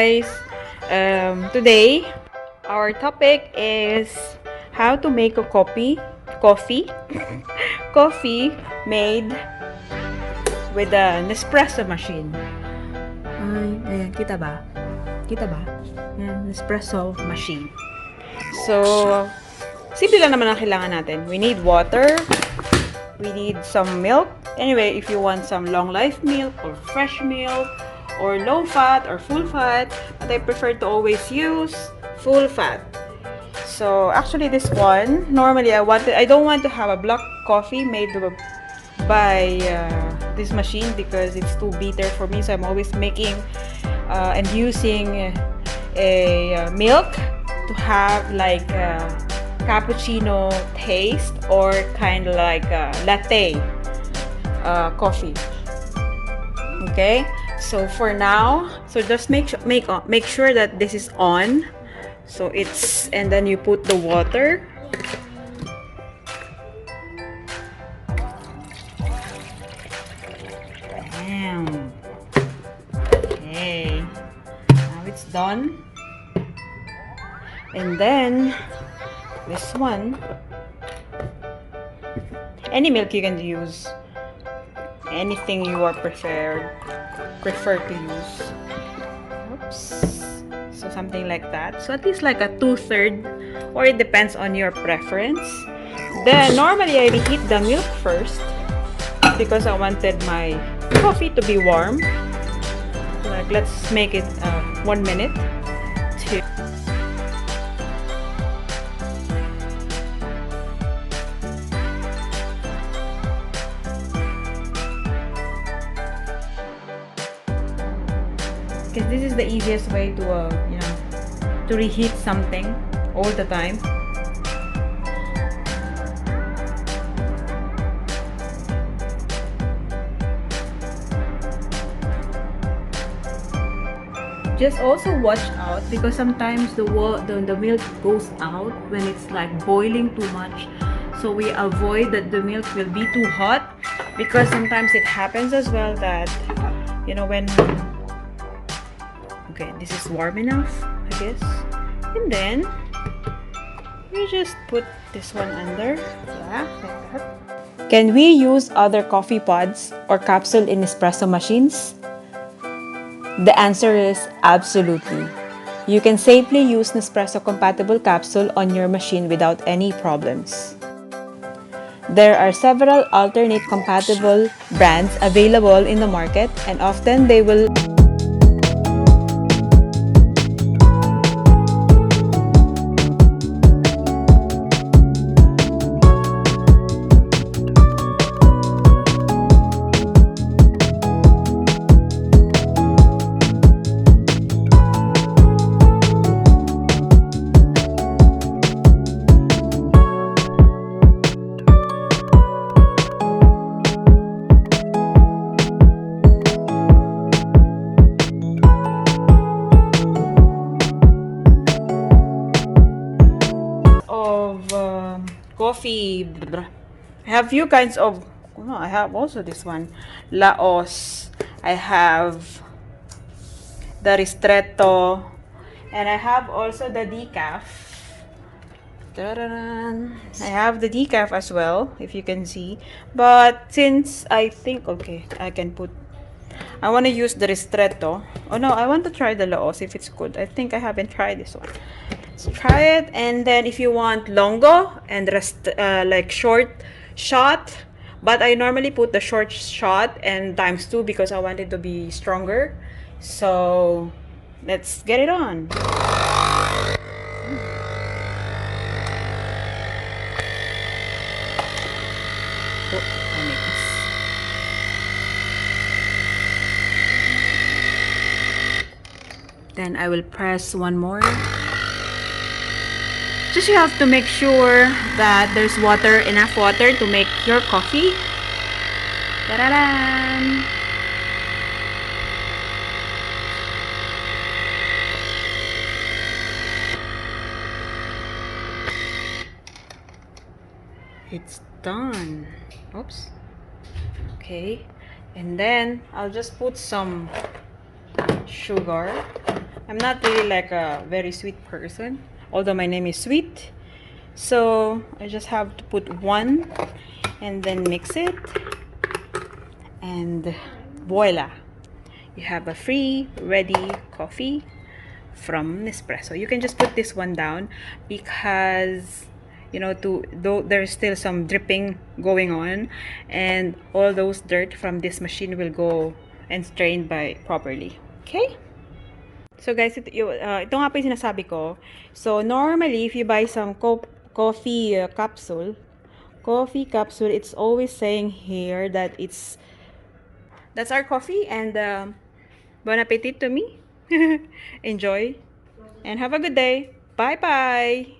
guys. Today our topic is how to make a coffee coffee made with a nespresso machine. Ay, ayan, kita ba? Kita ba? Ayan, nespresso machine. So, simple lang naman ang kailangan natin. We need water. We need some milk. Anyway, if you want some long life milk or fresh milk or low fat or full fat, but I prefer to always use full fat. So actually this one, normally I don't want to have a black coffee made by this machine because it's too bitter for me. So I'm always making and using a milk to have like cappuccino taste or kind of like latte coffee. Okay, so for now, so just make sure that this is on. So it's, and then you put the water. Damn. Okay, now it's done. And then this one, any milk you can use, anything you are prefer to use. Oops. So something like that. So at least like a 2/3, or it depends on your preference. Then normally I reheat the milk first because I wanted my coffee to be warm. Like let's make it 1 minute. Because this is the easiest way to to reheat something all the time. Just also watch out because sometimes the milk goes out when it's like boiling too much. So we avoid that the milk will be too hot, because sometimes it happens as well that when okay, this is warm enough, I guess. And then we just put this one under. Yeah, like that. Can we use other coffee pods or capsule in espresso machines? The answer is absolutely. You can safely use Nespresso compatible capsule on your machine without any problems. There are several alternate compatible brands available in the market, and often they will coffee. I have few kinds of, I have also this one, Laos. I have the ristretto, and I have also the decaf. I have the decaf as well, if you can see. But since I think, okay, I want to use the ristretto. Oh no, I want to try the Laos if it's good. I think I haven't tried this one. Let's try it. And then if you want longo and like short shot, but I normally put the short shot and ×2 because I want it to be stronger. So let's get it on. Then I will press one more. Just you have to make sure that there's enough water to make your coffee. Ta-da-dan! It's done. Oops. Okay. And then I'll just put some sugar. I'm not really like a very sweet person, although my name is Sweet. So I just have to put one and then mix it, and voila, you have a free ready coffee from Nespresso. You can just put this one down because you know, to though there's still some dripping going on, and all those dirt from this machine will go and strained by properly. Okay. So guys, ito nga po yung sinasabi ko. So normally, if you buy some coffee capsule, it's always saying here that that's our coffee, and bon appetit to me. Enjoy and have a good day. Bye bye.